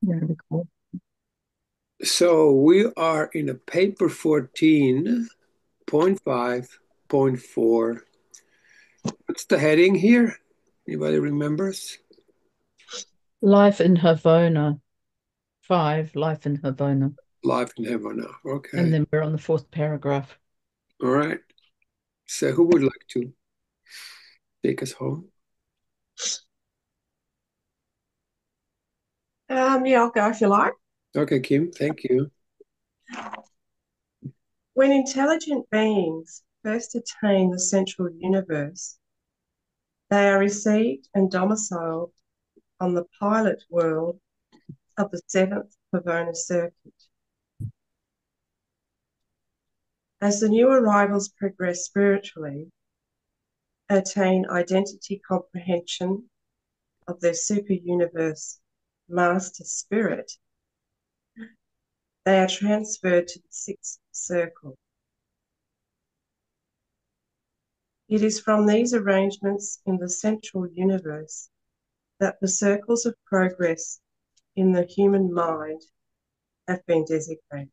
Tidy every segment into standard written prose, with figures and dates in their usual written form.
Very cool. So we are in a paper 14.5.4. What's the heading here? Anybody remembers? Life in Havona. 5, Life in Havona. Live in Havana. And Okay. then we're on the fourth paragraph. All right. So who would like to take us home? Yeah, I'll go if you like. Okay, Kim, thank you. When intelligent beings first attain the central universe, they are received and domiciled on the pilot world of the seventh Havona circuit. As the new arrivals progress spiritually, attain identity comprehension of their super universe master spirit, they are transferred to the sixth circle. It is from these arrangements in the central universe that the circles of progress in the human mind have been designated.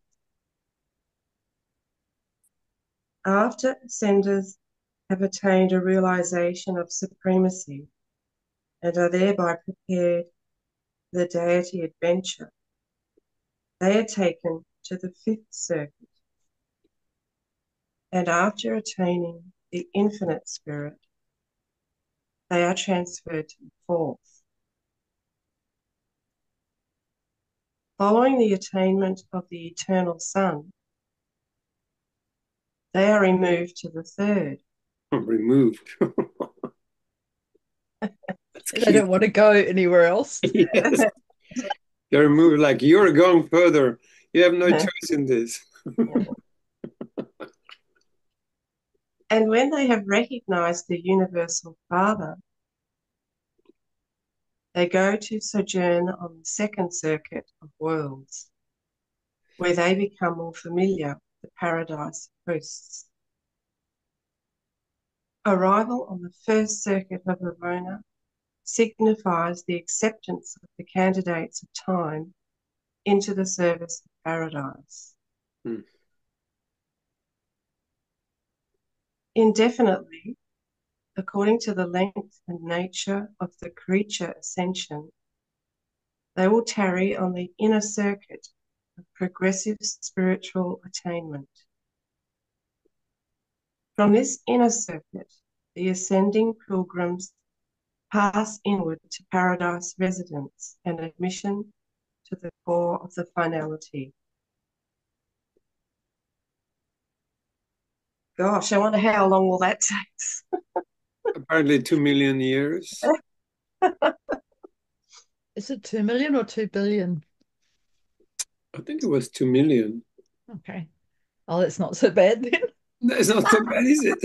After ascenders have attained a realization of supremacy and are thereby prepared for the deity adventure, they are taken to the fifth circuit, and after attaining the infinite spirit, they are transferred to the fourth. Following the attainment of the eternal sun, they are removed to the third. Removed. That's They cute. don't want to go anywhere else. Yes. They're removed like you're going further. You have no choice in this. And when they have recognized the universal Father, they go to sojourn on the second circuit of worlds, where they become more familiar with the paradise hosts. Arrival on the first circuit of Havona signifies the acceptance of the candidates of time into the service of paradise. Hmm. Indefinitely, according to the length and nature of the creature ascension, they will tarry on the inner circuit of progressive spiritual attainment. From this inner circuit, the ascending pilgrims pass inward to paradise residence and admission to the core of the finality. Gosh, I wonder how long all that takes. Apparently 2 million years. Is it 2 million or 2 billion? I think it was 2 million. Okay. Oh, that's not so bad then. That's not so bad, is it?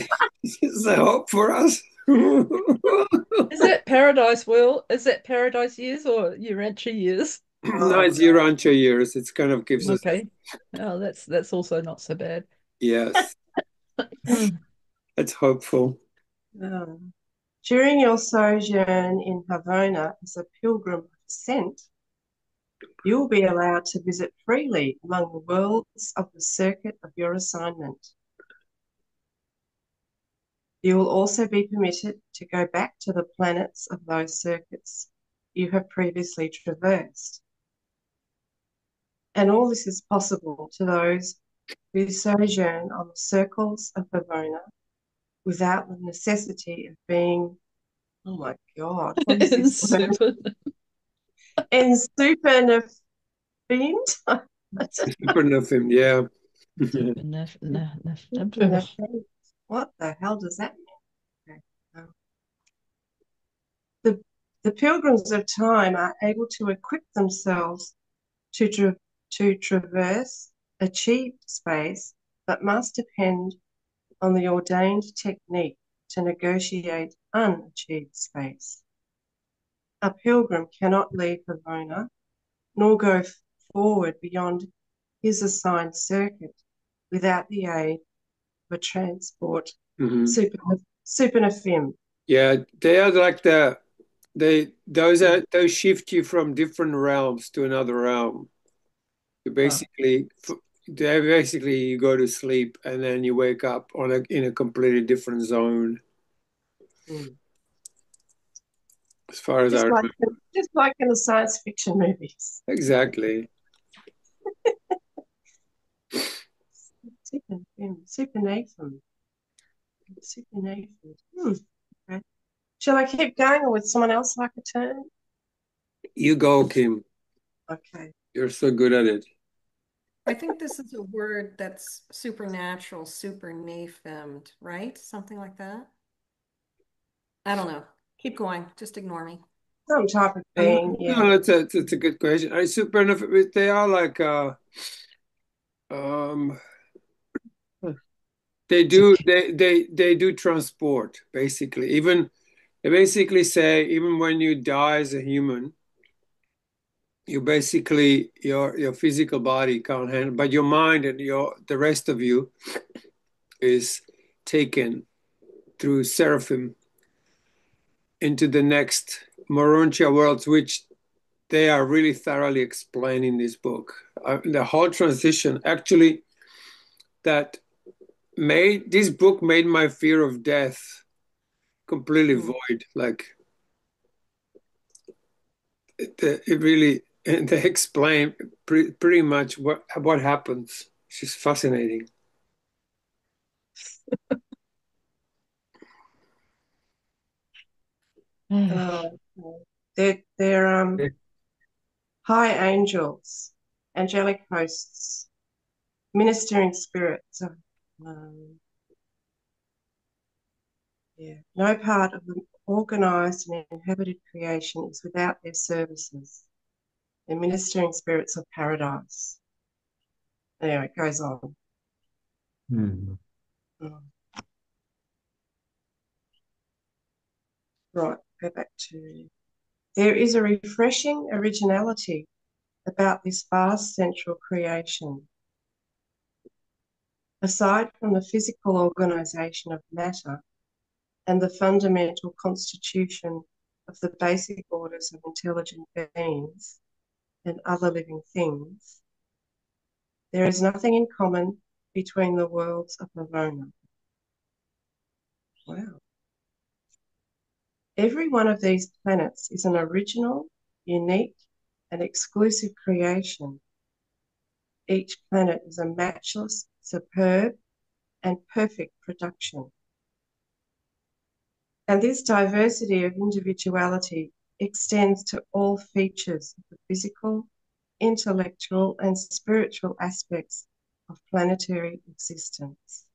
Is there hope for us? Is that paradise world? Is that paradise years or Urantia years? No, Oh, it's URANTIA years. It kind of gives us, Okay. Oh, that's also not so bad. yes, it's hopeful. no. During your sojourn in Havona as a pilgrim of ascent, you will be allowed to visit freely among the worlds of the circuit of your assignment. You will also be permitted to go back to the planets of those circuits you have previously traversed. And all this is possible to those who sojourn on the circles of Havona without the necessity of being, oh my God, what is this word? Super. And super Super nothing, yeah. Super What the hell does that mean? Okay. The, the pilgrims of time are able to equip themselves to, to traverse achieved space, but must depend on the ordained technique to negotiate unachieved space. A pilgrim cannot leave Havona nor go forward beyond his assigned circuit without the aid of a transport Mhm. supernafim. Yeah, they are like those shift you from different realms to another realm. You Ah, basically you go to sleep and then you wake up in a completely different zone, Mm. as far as I Just like remember. just like in the science fiction movies. Exactly. Supernathan. Supernathan. Okay. Shall I keep going, or would someone else like a turn? You go, Kim. Okay. You're so good at it. I think this is a word that's supernatural, supernathamed, right? Something like that. I don't know. Keep going. Just ignore me. Some type of being, yeah. No, it's a good question. I super they are like um they do transport basically. Even they basically say even when you die as a human, you basically your physical body can't handle, but your mind and the rest of you is taken through seraphim into the next Morontia worlds, which they are really thoroughly explained in this book. The whole transition actually that made this book made my fear of death completely Mm. void. Like it really, and they explain pretty much what happens. It's just fascinating. Oh, okay. They're high angels, angelic hosts, ministering spirits. Yeah. No part of the organized and inhabited creation is without their services. The ministering spirits of paradise. Anyway, it goes on. Hmm. Mm. Right, go back to. There is a refreshing originality about this vast central creation. Aside from the physical organization of matter and the fundamental constitution of the basic orders of intelligent beings and other living things, there is nothing in common between the worlds of Havona. Wow. Every one of these planets is an original, unique, and exclusive creation. Each planet is a matchless, superb, and perfect production. And this diversity of individuality extends to all features of the physical, intellectual, and spiritual aspects of planetary existence.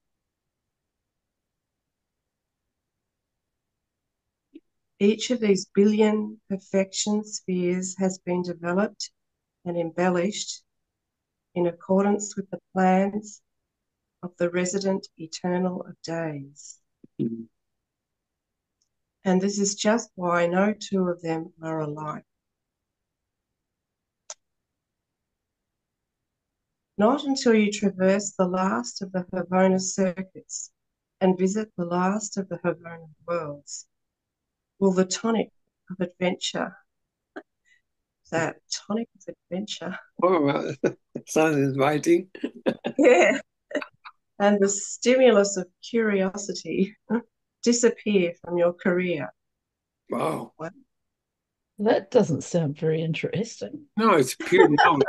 Each of these billion perfection spheres has been developed and embellished in accordance with the plans of the resident eternal of days. Hmm. And this is just why no two of them are alike. Not until you traverse the last of the Havona circuits and visit the last of the Havona worlds will the tonic of adventure, that tonic of adventure, Oh, well, sounds inviting. yeah, and the stimulus of curiosity disappear from your career. Wow. that doesn't sound very interesting. No, it's pure knowing,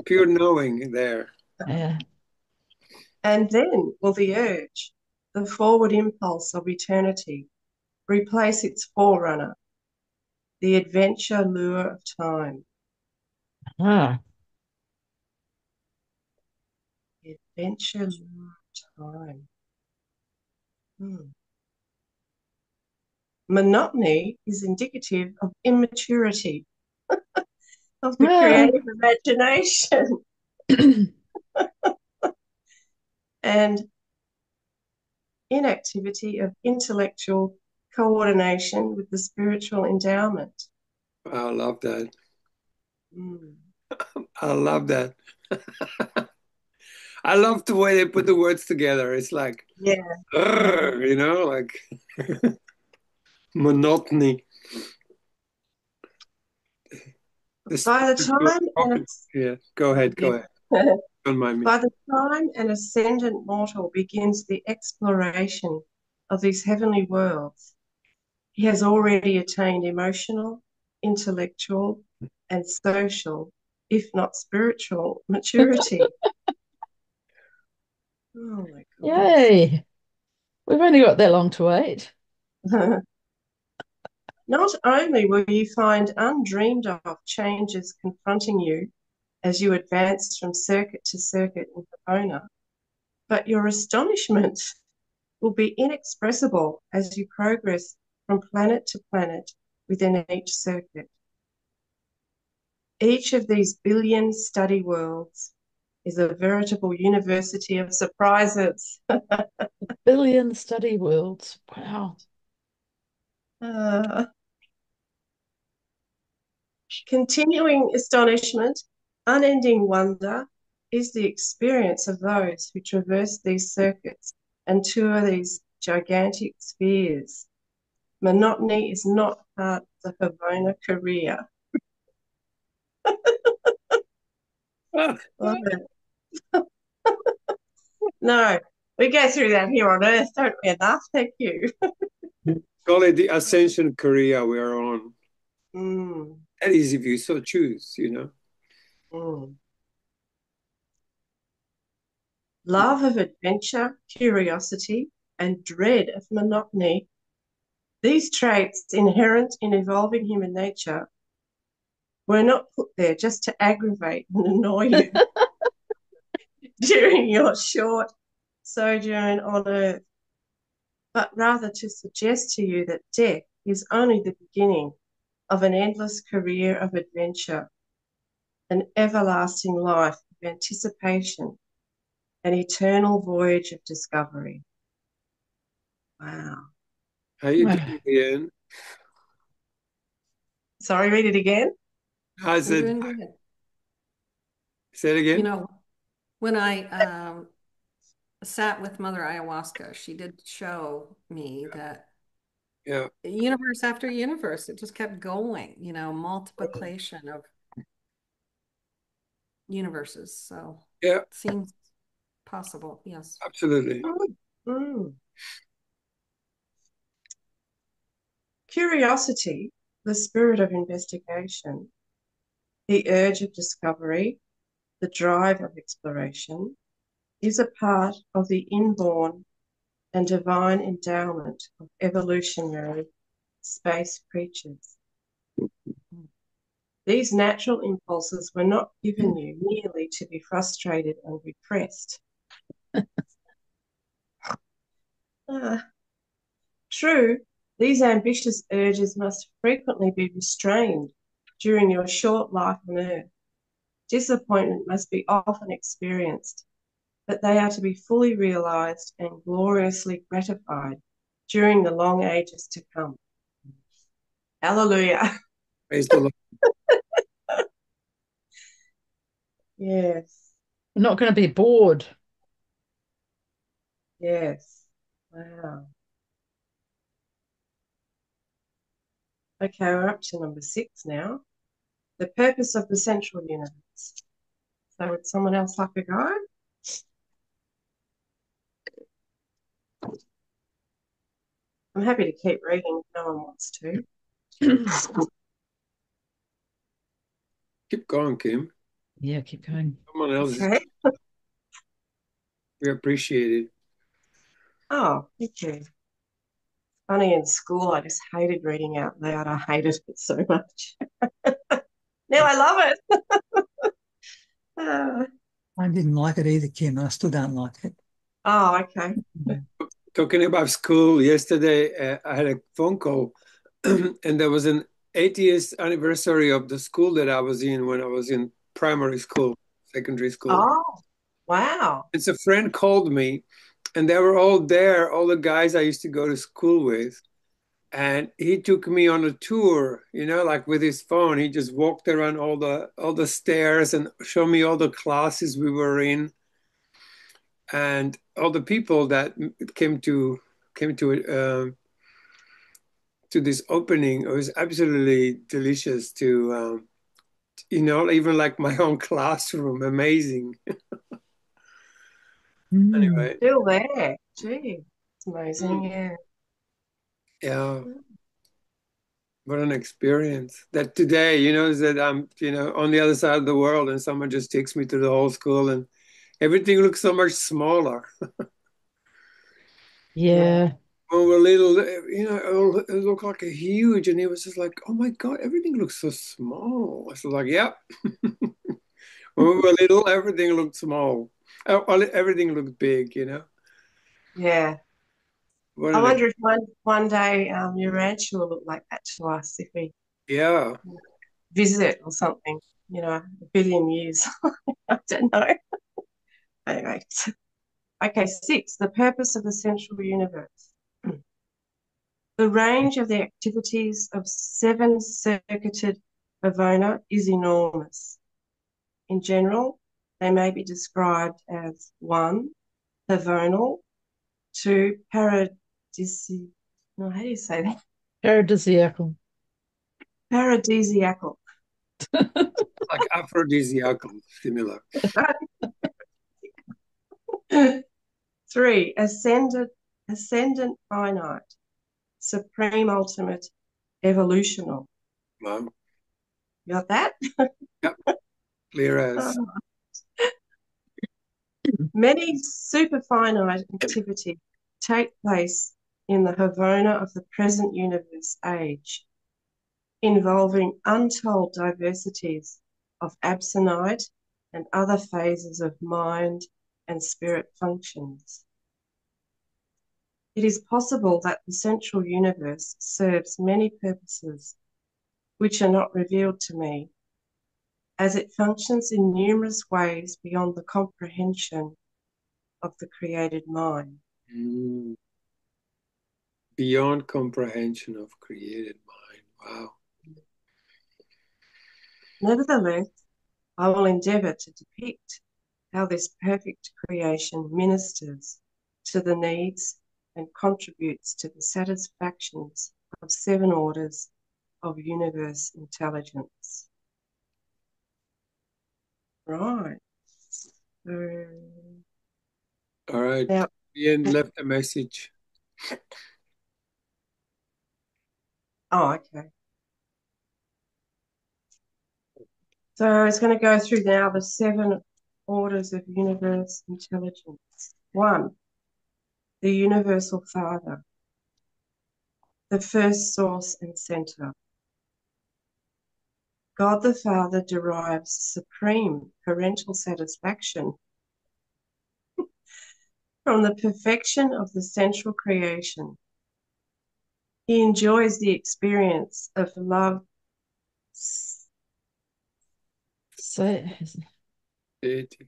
pure knowing there. Yeah. And then will the urge, the forward impulse of eternity, replace its forerunner, the adventure lure of time. Ah. The adventure lure of time. Monotony is indicative of immaturity of the Ah. creative imagination and inactivity of intellectual coordination with the spiritual endowment. I love that. Mm. I love that. I love the way they put the words together. It's like, Yeah, yeah. like monotony. By the time an, Yeah, go ahead, go ahead. Don't mind me. by the time an ascendant mortal begins the exploration of these heavenly worlds, he has already attained emotional, intellectual, and social, if not spiritual, maturity. Oh my goodness. Yay. We've only got that long to wait. Not only will you find undreamed of changes confronting you as you advance from circuit to circuit in Havona, but your astonishment will be inexpressible as you progress from planet to planet within each circuit. Each of these billion study worlds is a veritable university of surprises. Billion study worlds. Wow. Uh, Continuing astonishment, unending wonder is the experience of those who traverse these circuits and tour these gigantic spheres. Monotony is not part of the Havona career. No, we go through that here on Earth, don't we? Enough, thank you. Call it the ascension career we're on. Mm, That is if you so choose, mm. Love of adventure, curiosity, and dread of monotony, these traits inherent in evolving human nature, were not put there just to aggravate and annoy you during your short sojourn on Earth, but rather to suggest to you that death is only the beginning of an endless career of adventure, an everlasting life of anticipation, an eternal voyage of discovery. Wow. How you doing, Ian? Sorry, read it again. I I'm said, doing good. say it You again. know, when I sat with Mother Ayahuasca, she did show me that Yeah, universe after universe, it just kept going, multiplication of universes. So yeah, it seems possible. Yes. absolutely. Mm. Curiosity, the spirit of investigation, the urge of discovery, the drive of exploration, is a part of the inborn and divine endowment of evolutionary space creatures. These natural impulses were not given you merely to be frustrated and repressed. Ah, true, these ambitious urges must frequently be restrained during your short life on Earth. Disappointment must be often experienced, but they are to be fully realised and gloriously gratified during the long ages to come. Hallelujah. Praise the Lord. Yes, We're not going to be bored. yes. Wow. Okay, we're up to number 6 now. The purpose of the central universe. So would someone else like a go? I'm happy to keep reading if no one wants to. Keep going, Kim. Yeah, keep going. Someone else is, Okay. we appreciate it. Oh, thank you. Funny, in school, I just hated reading out loud. I hated it so much. Now I love it. Ah, I didn't like it either, Kim. I still don't like it. oh, okay. Talking about school, yesterday I had a phone call and there was an 80th anniversary of the school that I was in when I was in primary school, secondary school. Oh, wow. It's a friend called me and they were all there, all the guys I used to go to school with. And he took me on a tour, like with his phone. He just walked around all the stairs and showed me all the classes we were in and all the people that came to this opening. It was absolutely delicious even like my own classroom. Amazing. Mm. Anyway, Still there. Gee, it's amazing. Yeah. yeah. What an experience. That today, is that I'm, on the other side of the world and someone just takes me to the whole school and everything looks so much smaller. Yeah. Yeah. When we're little, it looked like a huge, and he was just like, "Oh my God, everything looks so small." I was like, "Yep." When we were little, everything looked small. Everything looked big. Yeah. What I an, wonder if one day URANTia will look like that to us if we yeah. visit or something, a billion years. I don't know. Anyway, okay, 6, the purpose of the central universe. The range of the activities of 7-circuited Havona is enormous. In general, they may be described as 1, Havonal, 2, paradisiacal. No, how do you say that? Paradisiacal. Paradisiacal. Like aphrodisiacal, similar. 3, ascendant finite, supreme ultimate evolutional. Wow. You got that? Yep. Clear as. Many superfinite activities take place in the Havona of the present universe age, involving untold diversities of absonite and other phases of mind and spirit functions. It is possible that the central universe serves many purposes which are not revealed to me, as it functions in numerous ways beyond the comprehension of the created mind. Mm. Beyond comprehension of created mind. Wow. Nevertheless, I will endeavour to depict how this perfect creation ministers to the needs and contributes to the satisfactions of 7 orders of universe intelligence. Right. So All right. now, Ian left a message. oh, okay. So I was going to go through now the 7 orders of universe intelligence. 1, the universal father, the first source and center. God the Father derives supreme parental satisfaction from the perfection of the central creation. He enjoys the experience of love. So Satiety.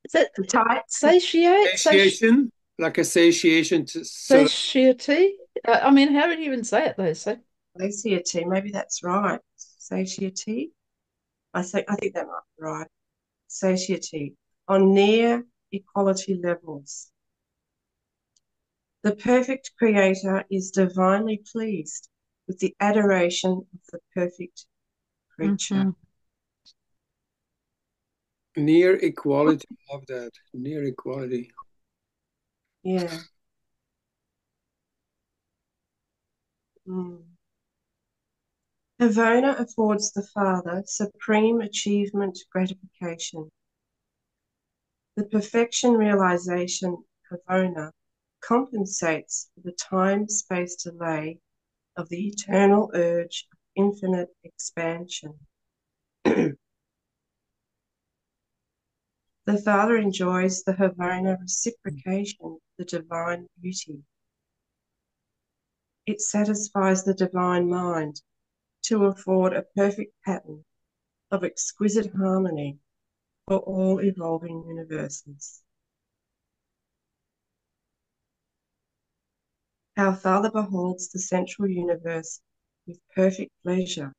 is it Tight, satiate? Satiation, like a satiation to sort of. Satiety? I mean, how would you even say it though? So satiety, maybe that's right. Satiety. I think that might be right. Satiety on near equality levels. The perfect creator is divinely pleased with the adoration of the perfect creature. mhm. Near equality. Love that. Near equality. Yeah. Mm. Havona affords the Father supreme achievement gratification. The perfection realization of Havona compensates for the time-space delay of the eternal urge of infinite expansion. The Father enjoys the Havona reciprocation of the divine beauty. It satisfies the divine mind to afford a perfect pattern of exquisite harmony for all evolving universes. Our Father beholds the central universe with perfect pleasure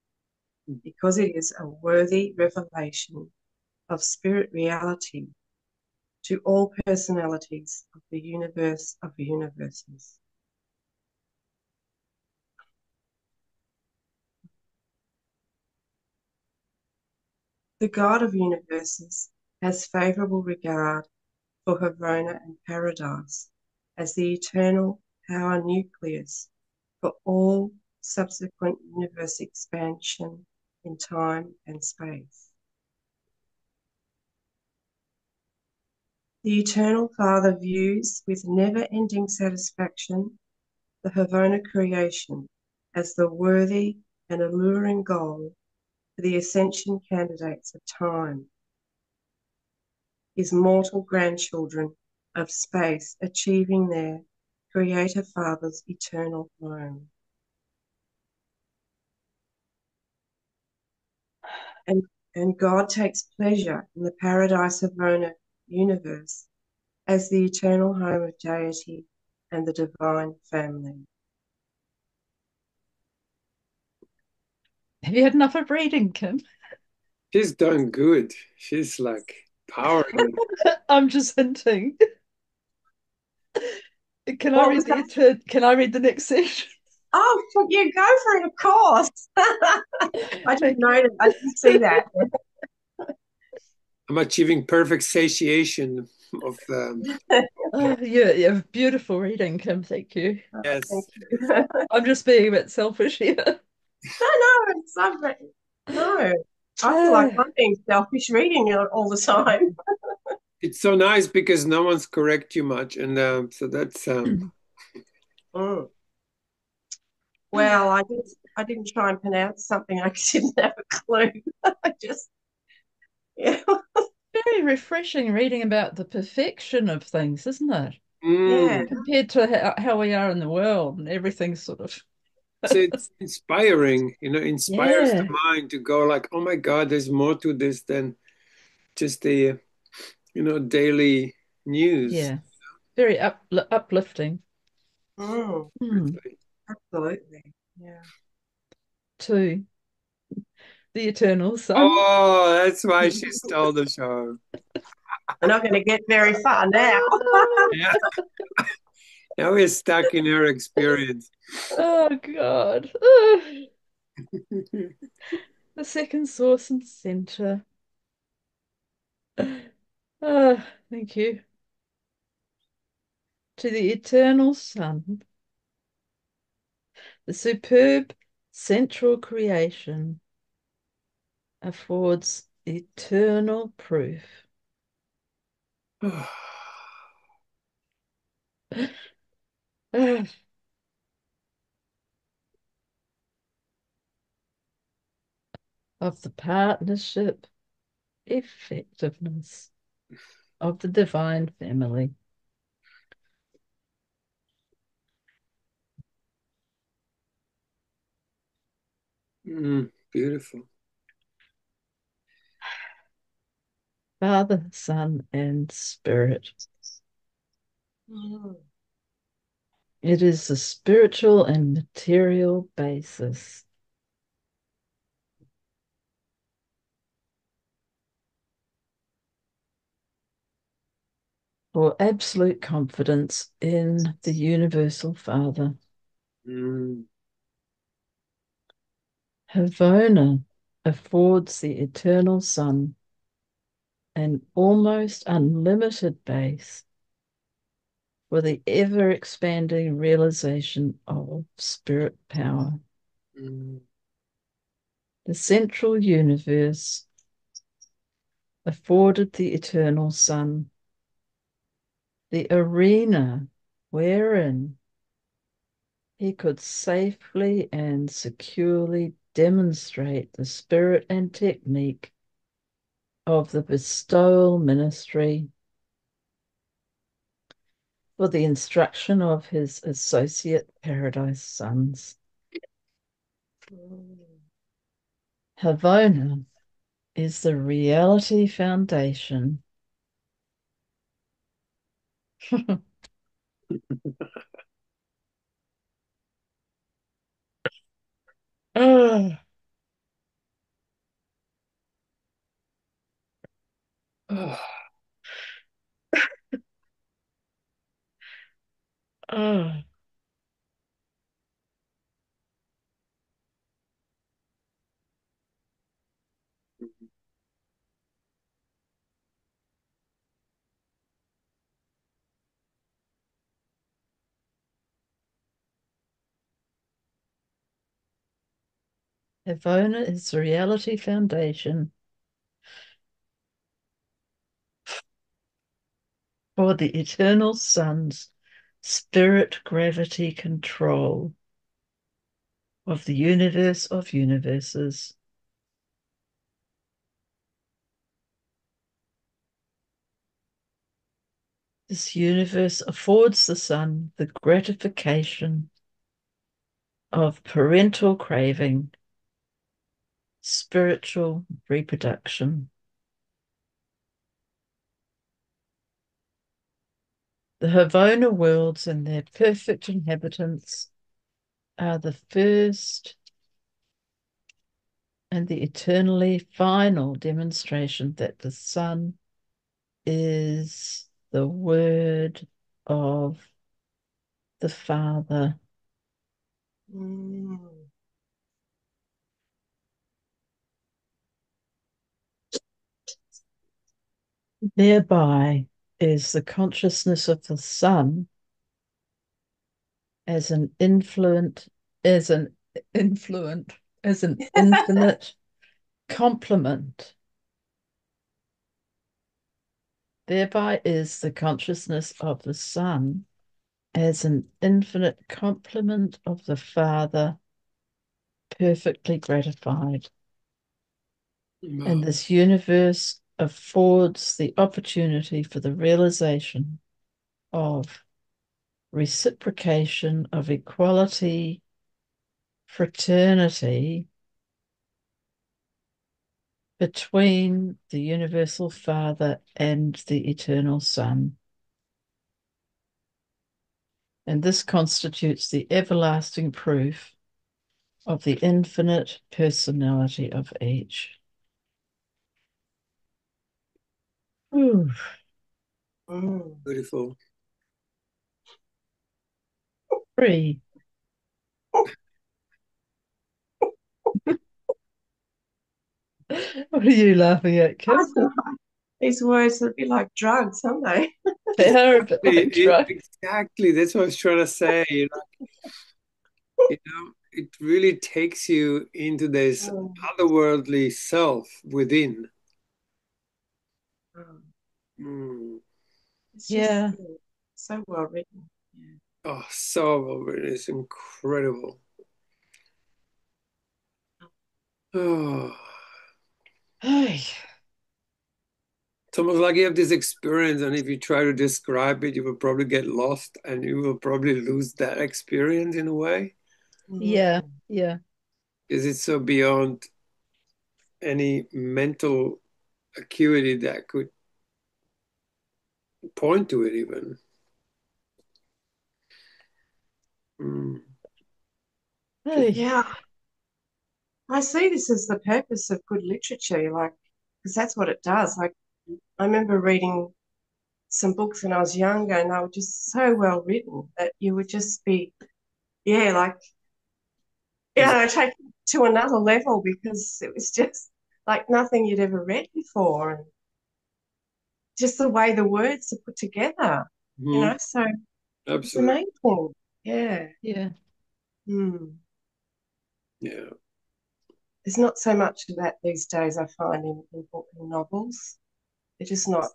because it is a worthy revelation of spirit reality to all personalities of the universe of universes. The God of universes has favorable regard for Havona and Paradise as the eternal power nucleus for all subsequent universe expansion in time and space. The Eternal Father views with never-ending satisfaction the Havona creation as the worthy and alluring goal for the ascension candidates of time, his mortal grandchildren of space achieving their Creator Father's eternal home. And God takes pleasure in the Paradise Havona universe as the eternal home of deity and the divine family. Have you had enough of reading, Kim? She's done good. She's like powering. I'm just hinting. Can I What read was that? can I read the next section? Oh, you go for it, of course. I didn't Thank you. notice. I didn't see that. I'm achieving perfect satiation of Oh, yeah, beautiful reading, Kim. Thank you. Thank yes. you. No, I'm just being a bit selfish here. no, it's not. No, I feel like I'm being selfish reading it all the time. It's so nice because no one's correct you much, and so that's Mm. Well, I didn't try and pronounce something I didn't have a clue. I just yeah Very refreshing reading about the perfection of things, isn't it? yeah. Compared to how we are in the world and everything's sort of so it's inspiring, inspires the yeah, mind to go like, oh my God, there's more to this than just the daily news. yeah, very uplifting. Mm, Hmm. absolutely. Yeah. To the eternal sun. Oh, that's why she stole the show. We're not going to get very far now. Yeah, now we're stuck in her experience. Oh God. The second source and center. Thank you. To the eternal sun, the superb central creation affords eternal proof of the partnership effectiveness of the divine family. Beautiful. Father, Son, and Spirit. Mm. It is the spiritual and material basis for absolute confidence in the universal Father. Mm. Havona affords the eternal Son an almost unlimited base for the ever expanding realization of spirit power. Mm. The central universe afforded the eternal Son the arena wherein he could safely and securely demonstrate the spirit and technique of the bestowal ministry for the instruction of his associate paradise sons. Havona is the reality foundation oh, Oh. oh, Havona is the reality foundation for the eternal sun's spirit gravity control of the universe of universes. This universe affords the sun the gratification of parental craving, spiritual reproduction. The Havona worlds and their perfect inhabitants are the first and the eternally final demonstration that the sun is the word of the Father. Mm. Thereby is the consciousness of the sun as an influent, as an influent, as an infinite complement. Thereby is the consciousness of the sun as an infinite complement of the Father perfectly gratified. And Wow. this universe affords the opportunity for the realization of reciprocation, of equality, fraternity between the universal Father and the eternal Son. And this constitutes the everlasting proof of the infinite personality of each. Ooh. Mm. Beautiful. Free. What are you laughing at, I Kim? don't know. These words would be like drugs, aren't they? They are a bit like drugs. Exactly. That's what I was trying to say. It really takes you into this Mm. otherworldly self within. Mm. Mm. It's just Yeah. so well written. Yeah. Oh, so well written. It's incredible. Oh, Hey. it's almost like you have this experience, and if you try to describe it, you will probably get lost and you will probably lose that experience in a way Yeah. Mm. Yeah. because it's so beyond any mental acuity that could point to it, even. Mm. Hey. Yeah, I see this as the purpose of good literature, like, because that's what it does. Like, I remember reading some books when I was younger, and they were just so well written that you would just be, yeah, like, take it to another level because it was just like nothing you'd ever read before, and just the way the words are put together, Mhm. so it's Absolutely. amazing. Yeah. Yeah. Hmm. Yeah. There's not so much of that these days, I find, in novels. They're just not.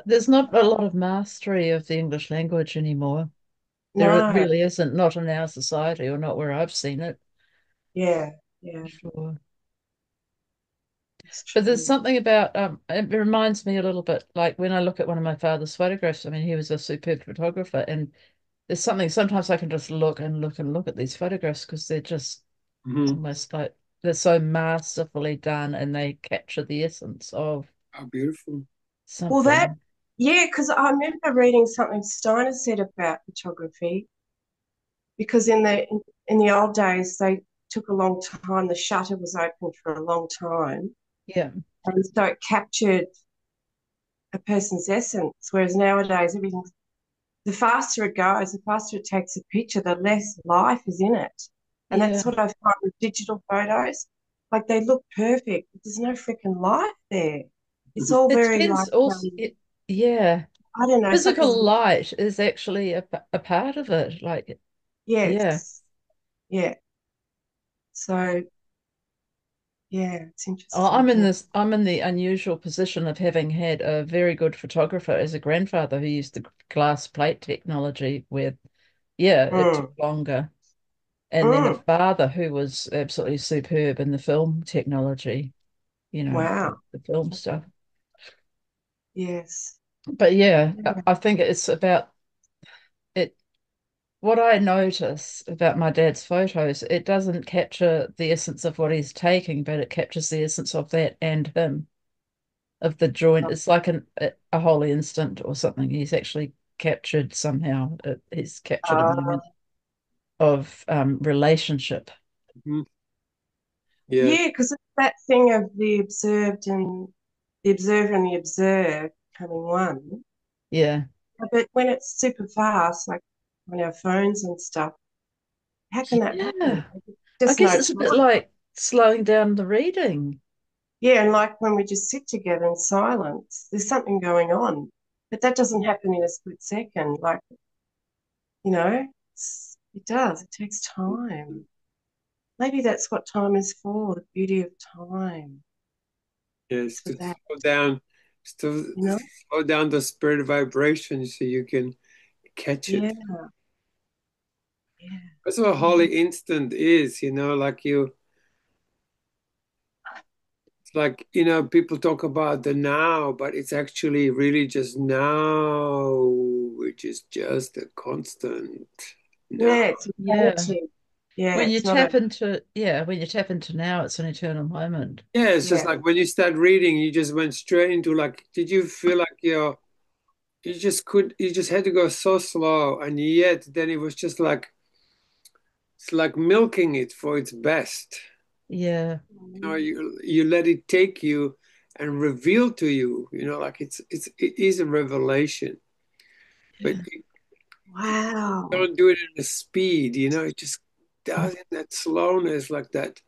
There's not a lot of mastery of the English language anymore. There No. really isn't, not in our society or not where I've seen it, Yeah. Yeah. for sure. It's But there's true. something about it reminds me a little bit like when I look at one of my father's photographs. I mean, he was a superb photographer, and there's something sometimes I can just look and look and look at these photographs because they're just Mhm. almost like they're so masterfully done and they capture the essence of How beautiful. Well, something. yeah, because I remember reading something Steiner said about photography, because in the old days they took a long time. The shutter was open for a long time, Yeah, and so it captured a person's essence. Whereas nowadays, everything the faster it goes, the faster it takes a picture, the less life is in it. And yeah. that's what I find with digital photos. Like they look perfect, but there's no freaking life there. It's all It very depends like, also. Yeah, I don't know, it's like there's, physical light is actually a part of it. Like, yeah, yes, yeah. So Yeah, it's Oh, interesting. Yeah. I'm in the unusual position of having had a very good photographer as a grandfather who used the glass plate technology where, yeah, it took Mm, longer. And then a mm, father who was absolutely superb in the film technology, wow. the film stuff. Yes. But yeah, Yeah. I think it's about it. What I notice about my dad's photos, it doesn't capture the essence of what he's taking, but it captures the essence of that and him, of the joint. It's like a holy instant or something. He's actually captured somehow. He's captured a Uh, moment of relationship. Mhm. Yes. yeah, because it's that thing of the observer and the observed becoming one. Yeah. But when it's super fast, like on our phones and stuff, how can that happen? Yeah. I Just guess no it's a bit time. like slowing down the reading. Yeah, and like when we just sit together in silence, there's something going on. But that doesn't happen in a split second. Like, it does. It takes time. Maybe that's what time is for, the beauty of time. It's Yes. for To that, still you know? slow down the spirit vibration so you can catch it. Yeah, yeah, That's what yeah. holy instant is, like it's like, people talk about the now, but it's actually really just now, which is just a constant now. Yeah, it's Yeah. eternity. Yeah, it's not a, When you tap into now, it's an eternal moment. Yeah, it's just yeah. like when you start reading, you just went straight into like, did you feel like you just had to go so slow, and yet then it was just like it's like milking it for its best. Yeah. You let it take you and reveal to you, like it is a revelation, but Yeah. you Wow. don't do it in the speed, it just does in that slowness like that,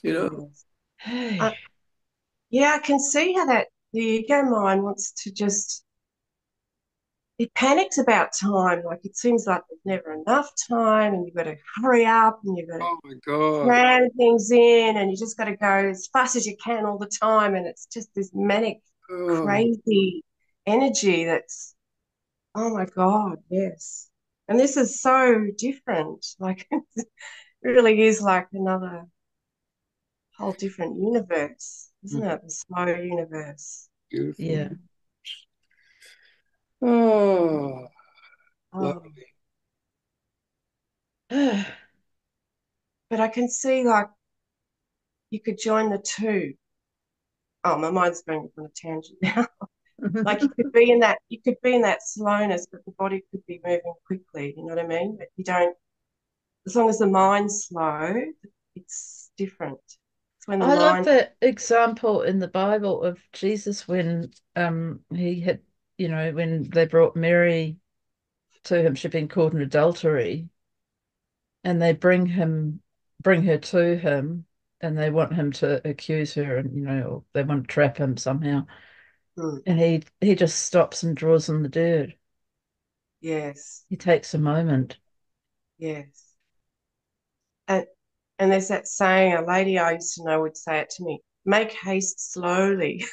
you know. Yes. Hey. I, yeah, I can see how that the ego mind wants to just, it panics about time. Like it seems like there's never enough time and you've got to hurry up and you've got to Oh my God. cram things in and you just got to go as fast as you can all the time. And it's just this manic, Oh, crazy energy that's, oh my God, yes. And this is so different. Like it really is like another whole different universe, isn't mhm, it? The slow universe. beautiful. Yeah. Oh, Oh, lovely. but I can see like you could join the two. Oh, my mind's going on a tangent now. Like you could be in that slowness, but the body could be moving quickly. You know what I mean? But you don't, as long as the mind's slow, it's different. It's when the I love mind, that example in the Bible of Jesus when he had, when they brought Mary to him, she'd been caught in adultery, and they bring her to him, and they want him to accuse her, and or they want to trap him somehow, hmm, and he just stops and draws on the dirt. yes, He takes a moment. yes. And and there's that saying, a lady I used to know would say it to me, make haste slowly.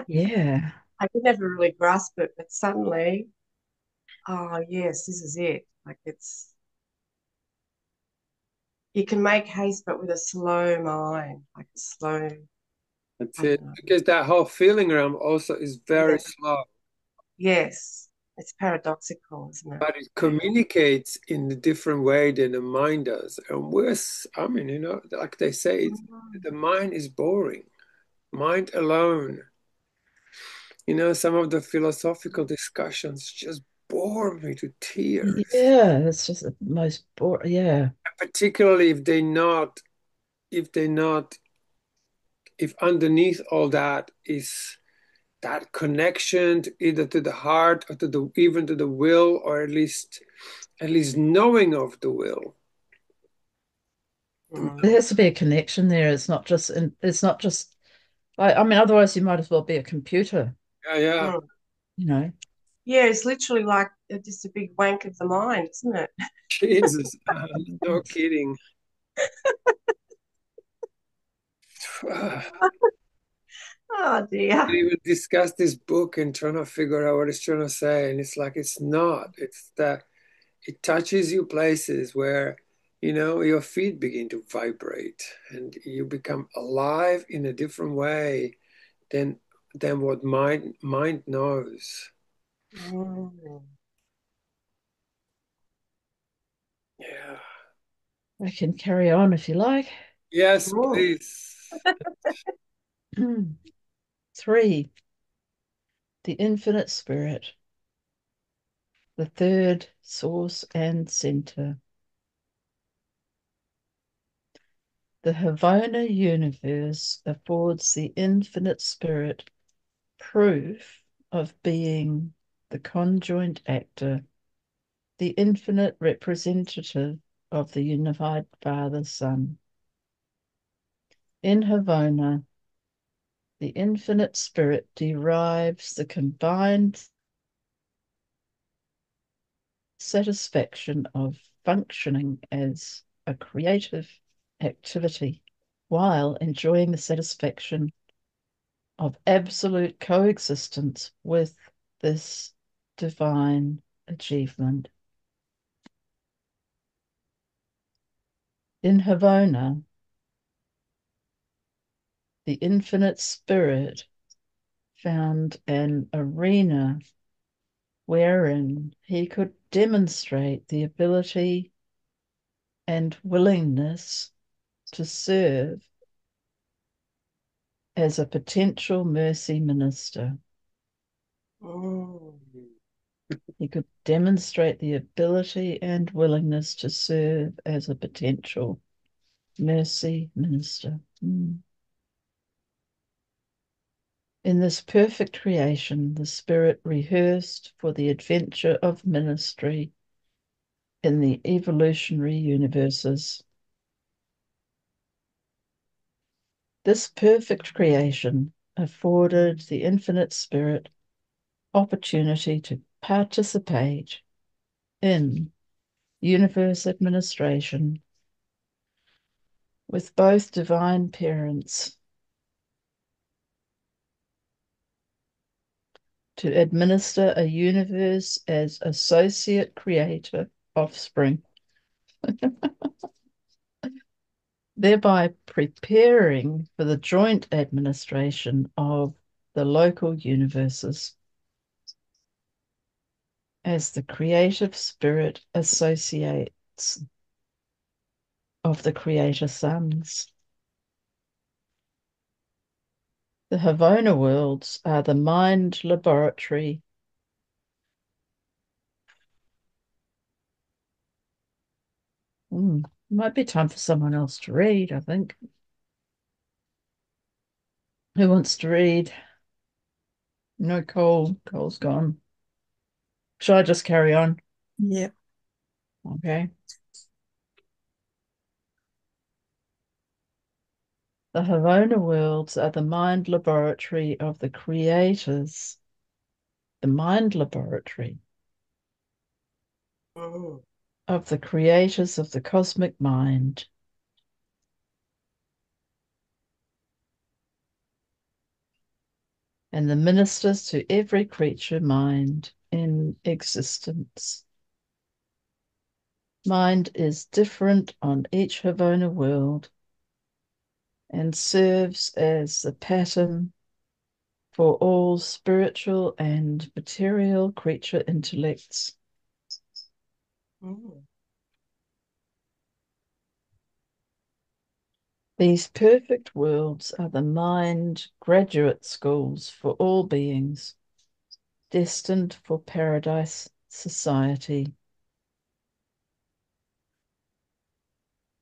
Yeah. I could never really grasp it, but suddenly, oh yes, this is it. Like it's you can make haste, but with a slow mind, like a slow, That's I don't it. know. Because that whole feeling realm also is Yeah, very slow, yes, it's paradoxical, isn't it? but it Yeah. communicates in a different way than the mind does. And I mean, like they say, the mind is boring. Mind alone. Some of the philosophical discussions just bore me to tears. Yeah, it's just the most boring. Yeah. Particularly if they not, if underneath all that is that connection either to the heart or to the even to the will, or at least knowing of the will. There Mm. has to be a connection there. It's not just like, I mean, otherwise you might as well be a computer, Yeah, yeah. Mm. you know. Yeah, it's literally like just a big wank of the mind, isn't it? Jesus, no kidding. Oh dear. We even discuss this book and trying to figure out what it's trying to say, and it's like it's not. It's that it touches you places where your feet begin to vibrate, and you become alive in a different way than what mind knows. Mm. Yeah. I can carry on if you like. Yes, Sure. please. 3. The infinite spirit, the third source and center. The Havona universe affords the infinite spirit proof of being the conjoint actor, the infinite representative of the unified Father Son. In Havona, the infinite spirit derives the combined satisfaction of functioning as a creative activity while enjoying the satisfaction of absolute coexistence with this divine achievement. In Havona, the infinite spirit found an arena wherein he could demonstrate the ability and willingness to serve as a potential mercy minister. Mm. He could demonstrate the ability and willingness to serve as a potential mercy minister. In this perfect creation, the Spirit rehearsed for the adventure of ministry in the evolutionary universes. This perfect creation afforded the infinite Spirit opportunity to participate in universe administration with both divine parents, to administer a universe as associate creator offspring, thereby preparing for the joint administration of the local universes as the creative spirit associates of the creator sons. The Havona worlds are the mind laboratory might be time for someone else to read, I think. Who wants to read? No, Cole. Cole's gone. Shall I just carry on? Yep. Okay. The Havona worlds are the mind laboratory of the creators. The mind laboratory Mm. of the creators of the cosmic mind. And the ministers to every creature mind in existence. Mind is different on each Havona world and serves as the pattern for all spiritual and material creature intellects. Mm. These perfect worlds are the mind graduate schools for all beings, destined for paradise society.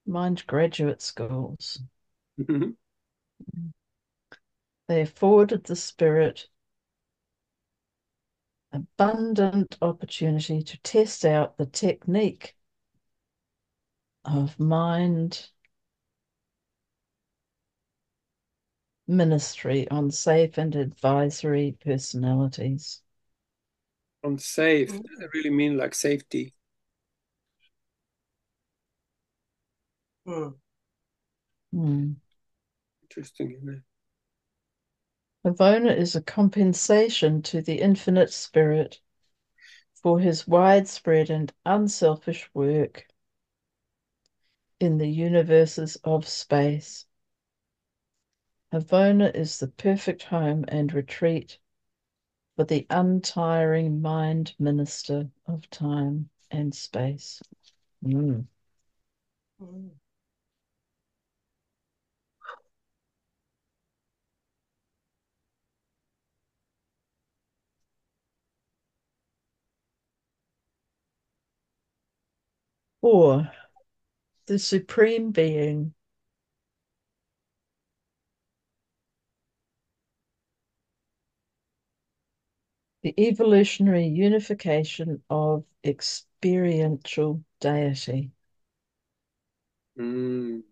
Mind graduate schools. They afforded the spirit abundant opportunity to test out the technique of mind ministry on safe and advisory personalities. Unsafe. Mm. I really mean like safety. Mm. Hmm. interesting, isn't it? Havona is a compensation to the infinite spirit for his widespread and unselfish work in the universes of space. Havona is the perfect home and retreat for the untiring mind minister of time and space. Mm. Mm. Or the Supreme Being, the evolutionary unification of experiential deity. Mm.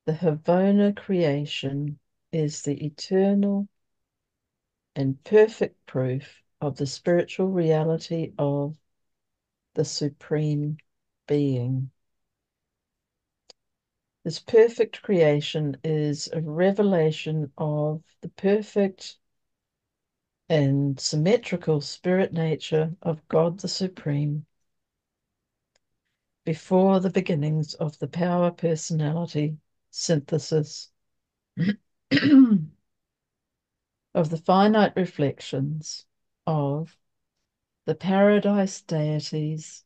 The Havona creation is the eternal and perfect proof of the spiritual reality of the Supreme Being. This perfect creation is a revelation of the perfect and symmetrical spirit nature of God the Supreme before the beginnings of the power personality synthesis of the finite reflections of the paradise deities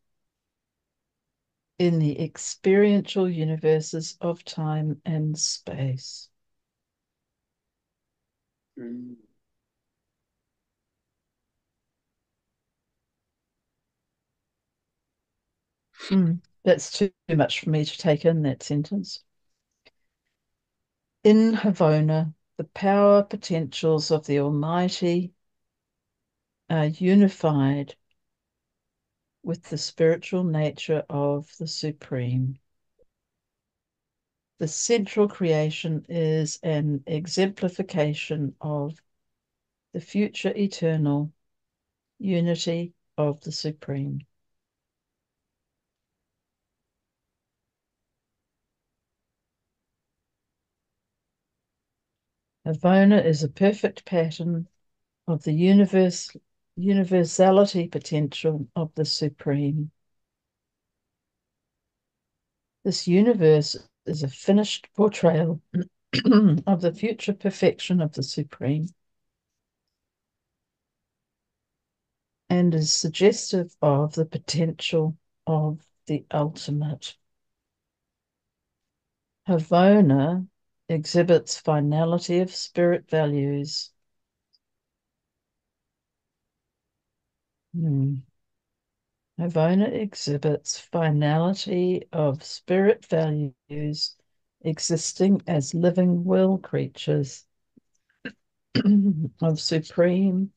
in the experiential universes of time and space. Mm. That's too much for me to take in, that sentence. In Havona, the power potentials of the Almighty are unified with the spiritual nature of the Supreme. The central creation is an exemplification of the future eternal unity of the Supreme. Havona is a perfect pattern of the universality potential of the Supreme. This universe is a finished portrayal of the future perfection of the Supreme and is suggestive of the potential of the ultimate. Havona exhibits finality of spirit values. Havona exhibits finality of spirit values existing as living will creatures of supreme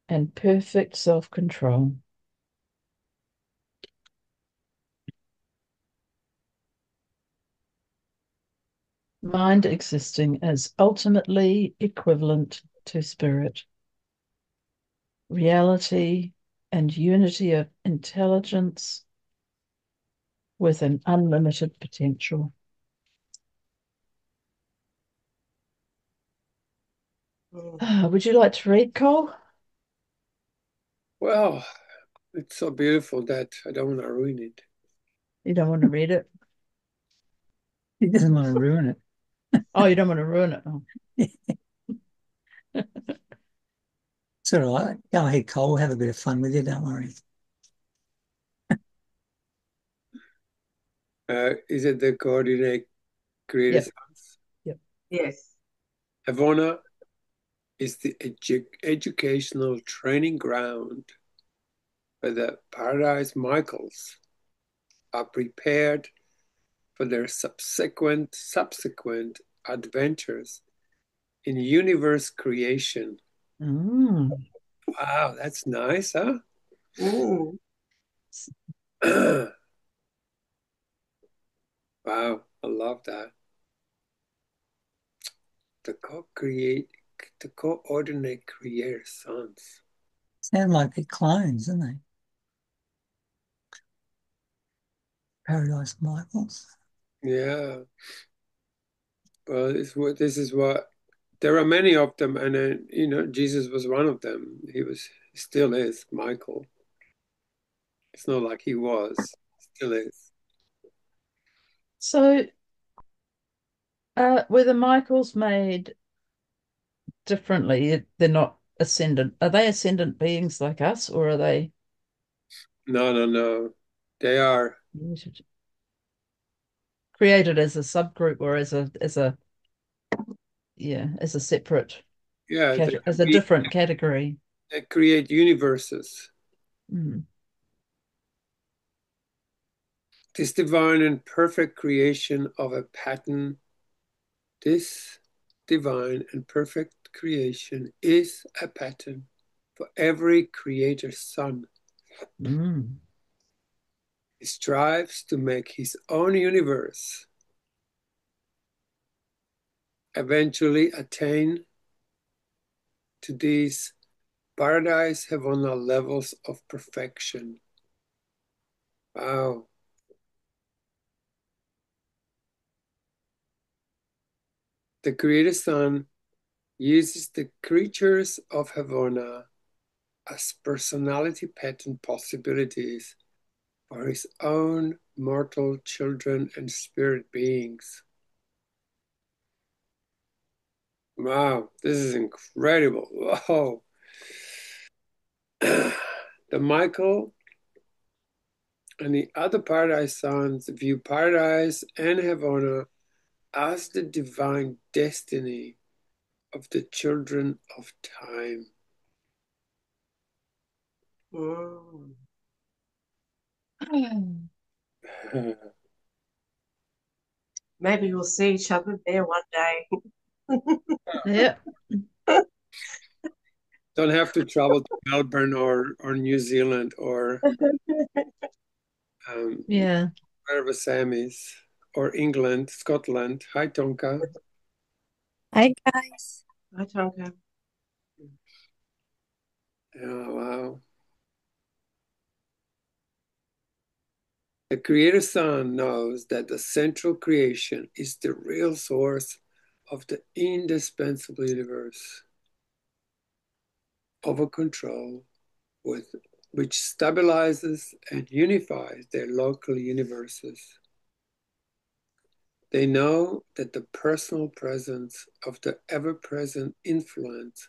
and perfect self-control. Mind existing as ultimately equivalent to spirit. Reality and unity of intelligence with an unlimited potential. Would you like to read, Cole? Well, it's so beautiful that I don't want to ruin it. You don't want to read it? He doesn't want to ruin it. Oh, you don't want to ruin it. Oh. It's all right. Go ahead, Cole. We'll have a bit of fun with you. Don't worry. Is it the coordinate creator Yep. sons? Yep. Yes. Havona is the educational training ground where the Paradise Michaels are prepared for their subsequent adventures in universe creation. Mm. Wow, that's nice, huh? Mm. Wow, I love that. The coordinate creator sons. Sound like they're clones, aren't they? Paradise Michaels. Yeah. Well, this is what there are many of them, and then Jesus was one of them. He still is Michael. It's not like he was, still is. So, were the Michaels made differently? They're not ascendant. Are they ascendant beings like us, or are they No, no, no. They are, created as a subgroup or as a yeah, as a separate yeah, as a different category? they create universes. Mm. This divine and perfect creation of a pattern, this divine and perfect creation is a pattern for every creator's son. Mm. He strives to make his own universe, eventually attain to these paradise Havona levels of perfection. Wow. The Creator Son uses the creatures of Havona as personality pattern possibilities for his own mortal children and spirit beings. Wow, this is incredible. Wow. The Michael and the other paradise sons view paradise and Havona as the divine destiny of the children of time. Mm. Maybe we'll see each other there one day. Yeah. Don't have to travel to Melbourne or New Zealand or Yeah. wherever Sam is, or England, Scotland. Hi, Tonka. Hi guys. Hi, Tonka. Oh, wow. The Creator Son knows that the central creation is the real source of the indispensable universe over control, with which stabilizes and unifies their local universes. They know that the personal presence of the ever-present influence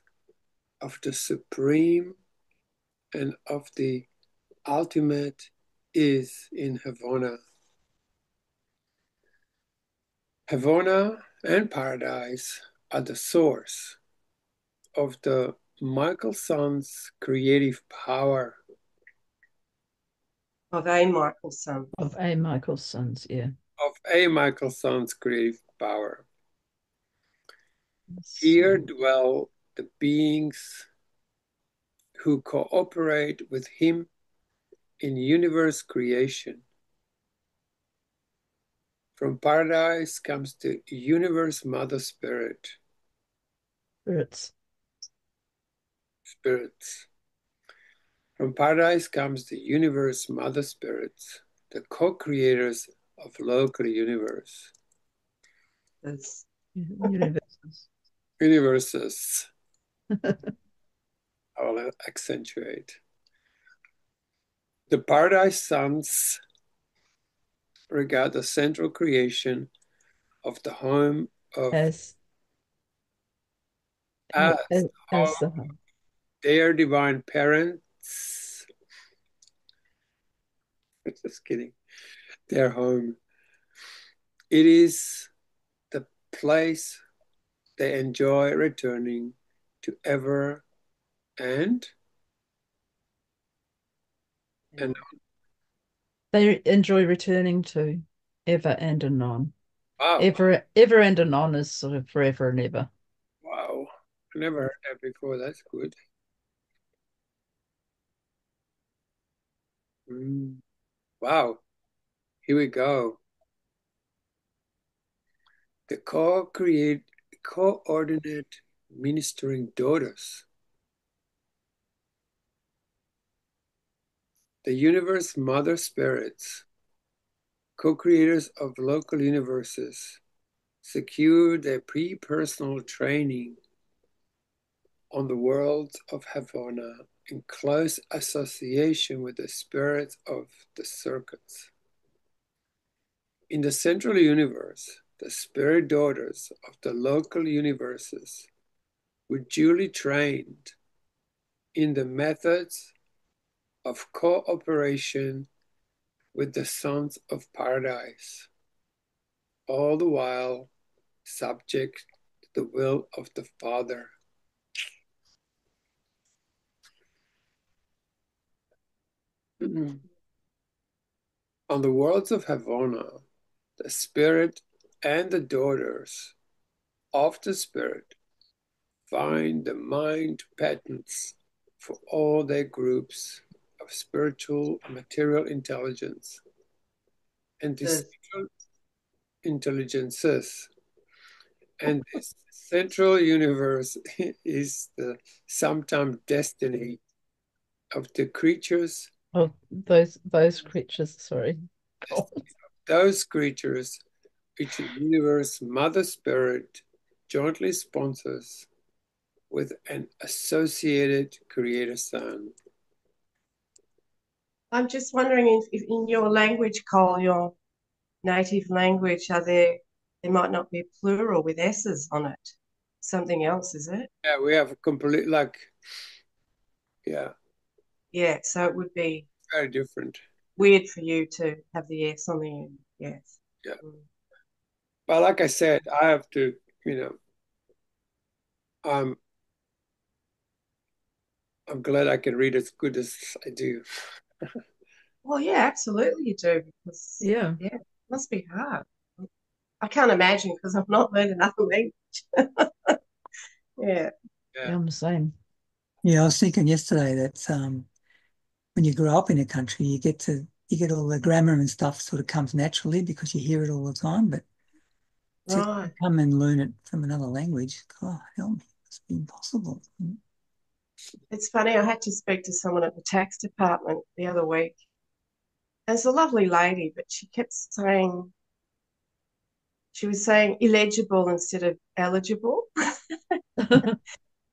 of the supreme and of the ultimate is in Havona. Havona and paradise are the source of the Michael Son's creative power. Of A. Michaelson. Of A. Michael's sons, yeah. Of a Michael Son's creative power. So, Here dwell the beings who cooperate with him in universe creation. From paradise comes the universe mother spirit, spirits. spirits. From paradise comes the universe mother spirits, the co-creators of local universe. That's Universes. Universes, I will accentuate. The paradise sons regard the central creation of the home of as as as home, their divine parents. Just kidding. Their home. It is the place they enjoy returning to ever and and they enjoy returning to ever and anon. wow, Ever and anon is sort of forever and ever. wow. I never heard that before. That's good. Mm. Wow. Here we go. The coordinate ministering daughters. The universe mother spirits co-creators of local universes, secured their pre-personal training on the worlds of Havona in close association with the spirits of the circuits. In the central universe, the spirit daughters of the local universes were duly trained in the methods of cooperation with the sons of paradise, all the while subject to the will of the Father. On the worlds of Havona, the spirit and the daughters of the spirit find the mind patterns for all their groups of spiritual and material intelligence and Yes. essential intelligences. And this central universe is the sometime destiny of the creatures, Oh, those creatures, sorry. God. those creatures which the universe mother spirit jointly sponsors with an associated creator son. I'm just wondering if in your language, Cole, your native language, there might not be plural with S's on it. Something else, is it? Yeah, we have a complete, like, yeah, Yeah, so it would be very different. weird for you to have the S on the end. Yes. Yeah. Mm. But like I said, I have to, you know, I'm I'm glad I can read as good as I do. Well, yeah, absolutely you do, because, Yeah, yeah, it must be hard. I can't imagine because I've not learned another language. Yeah. Yeah, yeah, I'm the same. Yeah, I was thinking yesterday that when you grow up in a country, you get all the grammar and stuff sort of comes naturally because you hear it all the time. But to Right. come and learn it from another language, God help me, it's impossible. It's funny, I had to speak to someone at the tax department the other week. And it's a lovely lady, but she was saying illegible instead of eligible.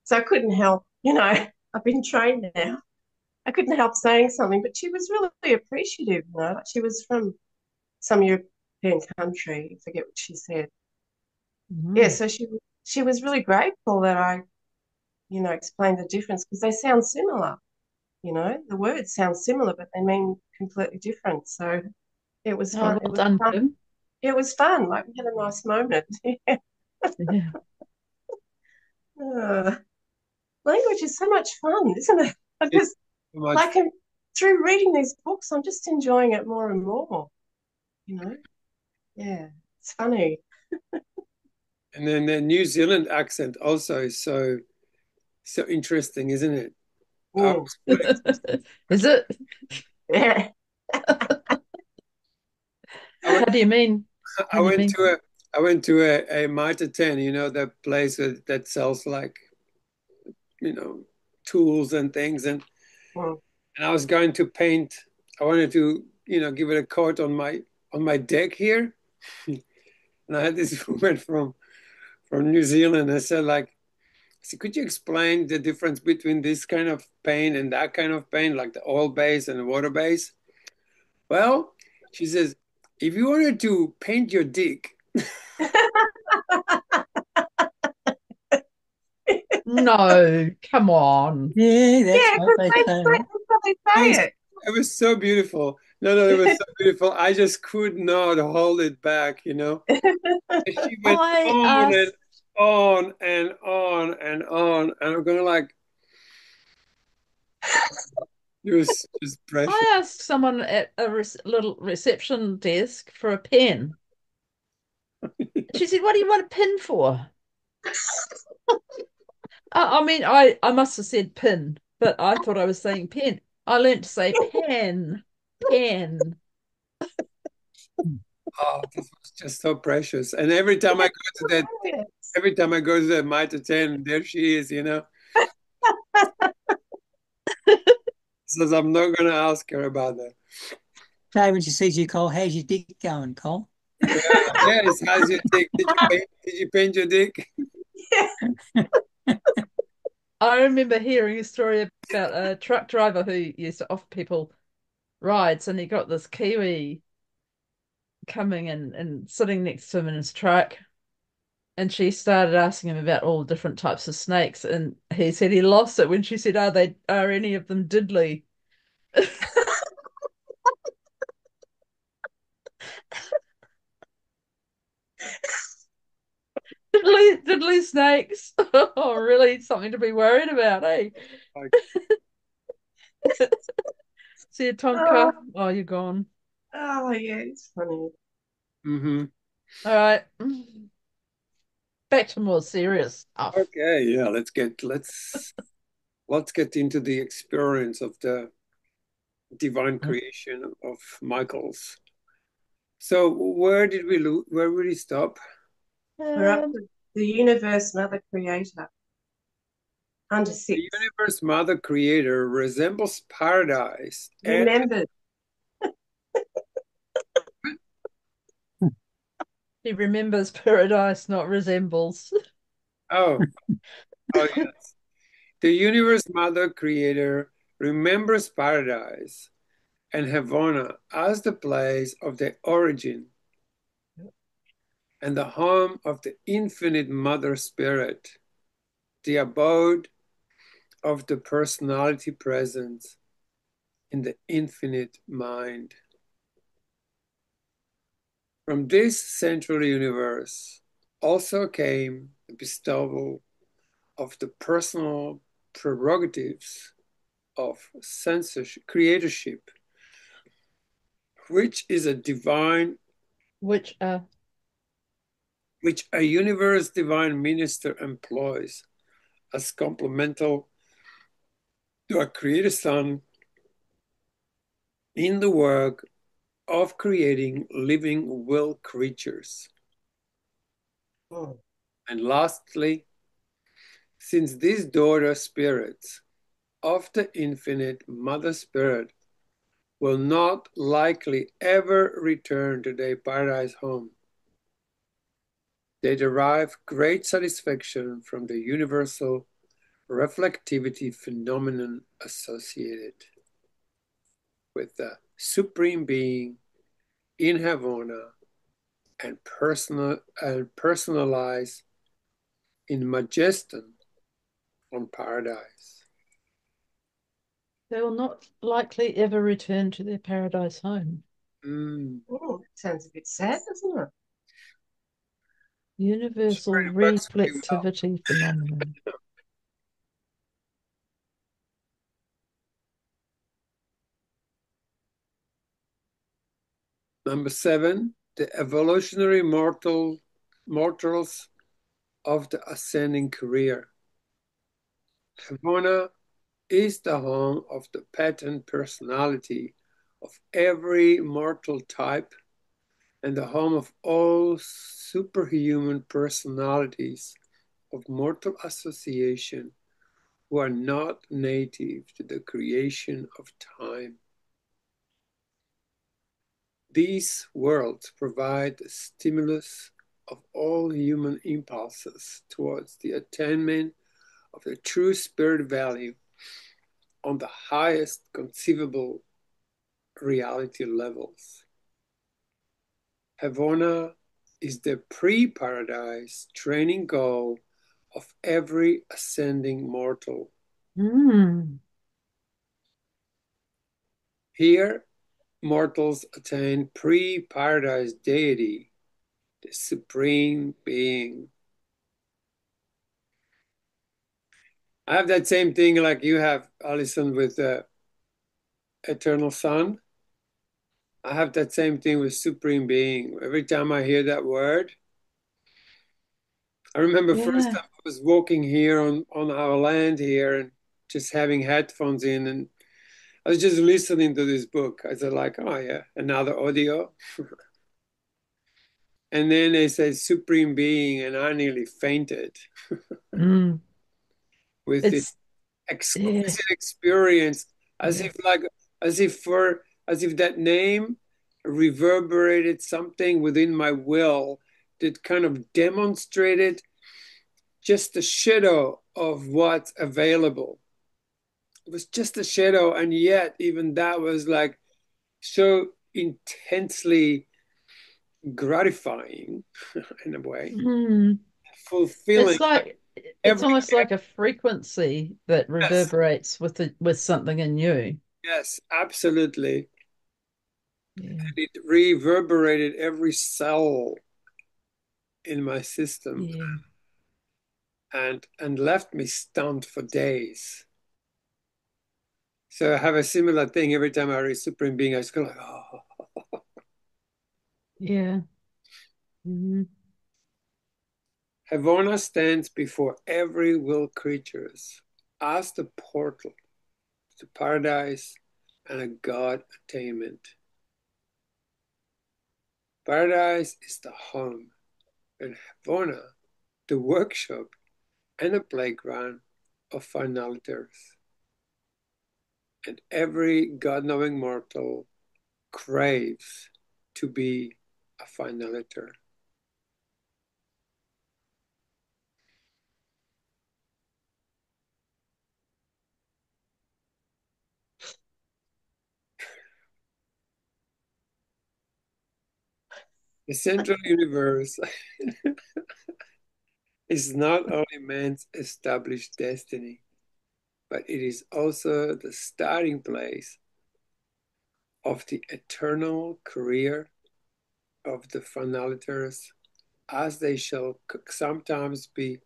So I couldn't help, I've been trained now. I couldn't help saying something, but she was really appreciative, Like she was from some European country, I forget what she said. Yeah, Mm. so she was really grateful that I, explained the difference because they sound similar, the words sound similar, but they mean completely different. So it was Oh, fun. well done, Kim. It was fun. Like we had a nice moment. Yeah, Uh, language is so much fun, isn't it? I it's just so much. like through reading these books, I'm just enjoying it more and more, you know. Yeah, it's funny. And then the New Zealand accent also is so interesting, isn't it? I Mm, was putting, is it? yeah. I went How do you mean? How I do you went mean? to a Mitre 10, that place that sells like, you know, tools and things, Mm. and I was going to paint. I wanted to, give it a coat on my deck here. And I had this woman from New Zealand. I said, like, could you explain the difference between this kind of paint and that kind of paint, like the oil base and the water base? Well, she says, if you wanted to paint your dick, No, come on. Yeah, that's Yeah, right. because They say that. that's how they it was, say it was so beautiful. No, no, it was so beautiful. I just could not hold it back. it. And she went I on and asked, on and on and on. And I'm going like, it was just precious. I asked someone at a little reception desk for a pen. She said, "What do you want a pen for?" I mean, I must have said pin, but I thought I was saying pen. I learned to say pen, pen. Oh, this was just so precious. And every time I go to that Mitre 10, there she is. Says I'm not gonna ask her about that. say when she sees you, Cole, how's your dick going, Cole? Yes, how's your dick? Did you paint your dick? I remember hearing a story about a truck driver who used to offer people rides, and he got this Kiwi coming and sitting next to him in his truck. And she started asking him about all different types of snakes, and he said he lost it when she said, are any of them diddly? Diddly snakes. Oh, really something to be worried about, eh? Like, See you, Oh, Tonka. Oh, you're gone. oh yeah, it's funny. mm-hmm. All right. Back to more serious stuff. Okay, yeah, let's get into the experience of the divine creation of Michael's. So where did we stop? We're up Um, to the universe, Mother Creator, under The 6. universe mother creator resembles paradise and Remembered. he remembers paradise, not resembles. oh, oh yes. The universe mother creator remembers paradise and Havona as the place of their origin and the home of the infinite mother spirit, the abode of the personality presence in the infinite mind. From this central universe also came the bestowal of the personal prerogatives of censorship, creatorship, which is a divine, Which which a universe divine minister employs as complemental to a creator son in the work of creating living will creatures. Oh. And lastly, since these daughter spirits of the infinite mother spirit will not likely ever return to their paradise home, they derive great satisfaction from the universal reflectivity phenomenon associated with the Supreme Being in Havona and personalized in Majeston on Paradise. they will not likely ever return to their paradise home. Mm. Oh, sounds a bit sad, doesn't it? Universal Sure, it works pretty well. reflectivity phenomenon. Number 7, the evolutionary mortals of the ascending career. Havona is the home of the pattern personality of every mortal type and the home of all superhuman personalities of mortal association who are not native to the creation of time. These worlds provide the stimulus of all human impulses towards the attainment of the true spirit value on the highest conceivable reality levels. Havona is the pre-paradise training goal of every ascending mortal. Mm. Here, mortals attain pre-paradise deity, the supreme being. I have that same thing like you have, Alison, with the eternal son. I have that same thing with supreme being. Every time I hear that word, I remember first Yeah. time I was walking here on our land here and just having headphones in and I was just listening to this book. I said like, oh yeah, another audio. And then they said supreme being and I nearly fainted Mm. with this It's yeah. exquisite experience Yeah. as if that name reverberated something within my will that kind of demonstrated just a shadow of what's available. It was just a shadow, and yet even that was like so intensely gratifying in a way, Mm. fulfilling. It's like it's Every almost like a frequency that yes, reverberates with something in you. yes, absolutely. Yeah. It reverberated every cell in my system Yeah. and left me stunned for days. So I have a similar thing every time I read Supreme Being. I just go like, oh. Yeah. Mhm. Havona stands before every will creatures as the portal to paradise and a God attainment. Paradise is the home, and Havona, the workshop and the playground of finaliters. And every God-knowing mortal craves to be a finaliter. The central universe is not only man's established destiny, but it is also the starting place of the eternal career of the finaliters, as they shall sometimes be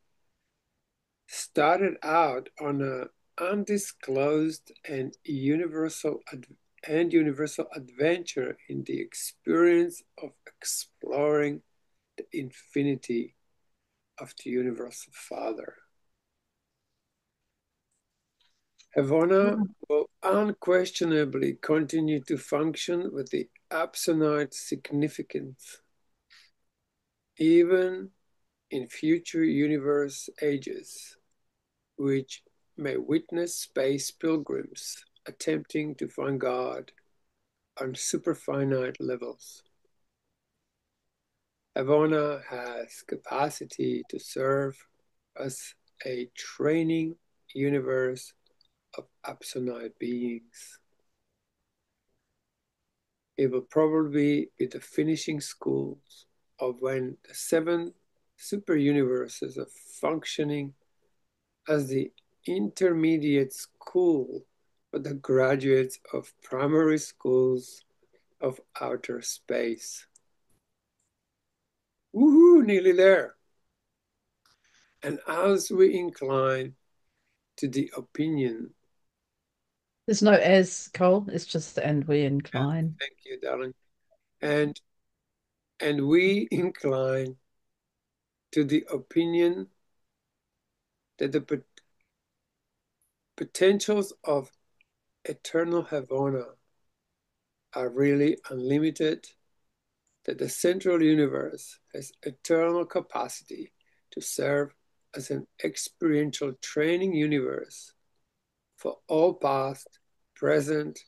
started out on an undisclosed and universal adventure in the experience of exploring the infinity of the universal Father. Havona will unquestionably continue to function with the absolute significance, even in future universe ages, which may witness space pilgrims attempting to find God on superfinite levels. Havona has capacity to serve as a training universe of absolute beings. It will probably be the finishing schools of when the seven super universes are functioning as the intermediate school for the graduates of primary schools of outer space. Woohoo, nearly there. And as we incline to the opinion, There's no as, Cole. It's just and we incline. thank you, darling, and we incline to the opinion that the potentials of eternal Havona are really unlimited, that the central universe has eternal capacity to serve as an experiential training universe for all past, present,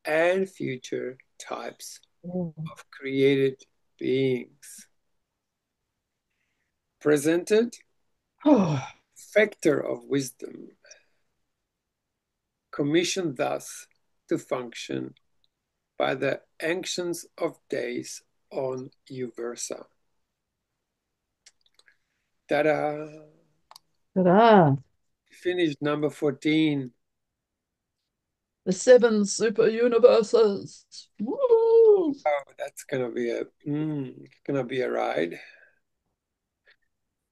and future types Oh. of created beings. Presented, Oh, Perfector of Wisdom, commissioned thus to function by the Ancients of Days on Uversa. Ta-da! ta-da. Finished number 14. The seven super universes. Woo! Oh, that's gonna be a ride.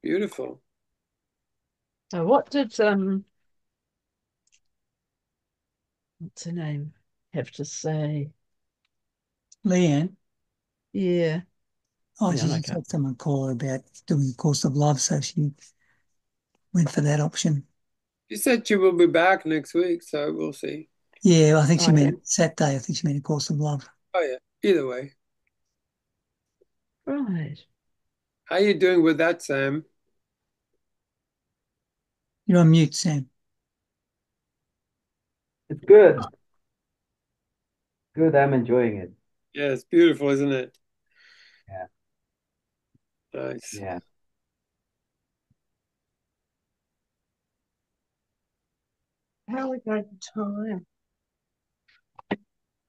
Beautiful. So what did what's her name have to say? Leanne, Yeah. oh, Hang she on, I just can't. had someone call her about doing a course of love, so she went for that option. She said she will be back next week, so we'll see. Yeah, I think Oh she yeah. meant Saturday. I think she meant a course of love. Oh yeah. Either way. Right. How you doing with that, Sam? You're on mute, Sam. It's good. Good. I'm enjoying it. Yeah, it's beautiful, isn't it? Yeah. Nice. Yeah. How are we going for time?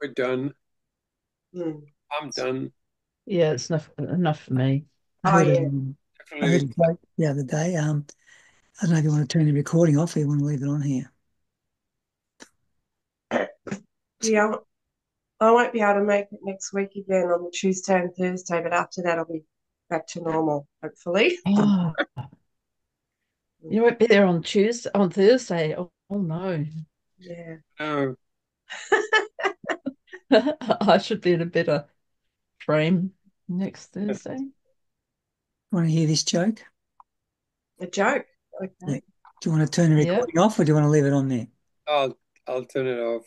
We're done. Hmm. I'm done. Yeah, it's enough for me. I Oh, heard yeah. I heard a Definitely. joke the other day. I don't know if you want to turn the recording off or you want to leave it on here. Yeah, I won't be able to make it next week again on the Tuesday and Thursday, but after that, I'll be back to normal, hopefully. Oh, you won't be there on Tuesday, on Thursday. Oh no. Yeah. No. I should be in a better frame next Thursday. Want to hear this joke? A joke. Yeah. Okay. Do you want to turn the Yeah. recording off or do you want to leave it on there? I'll turn it off.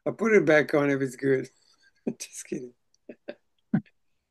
I'll put it back on if it's good. Just kidding.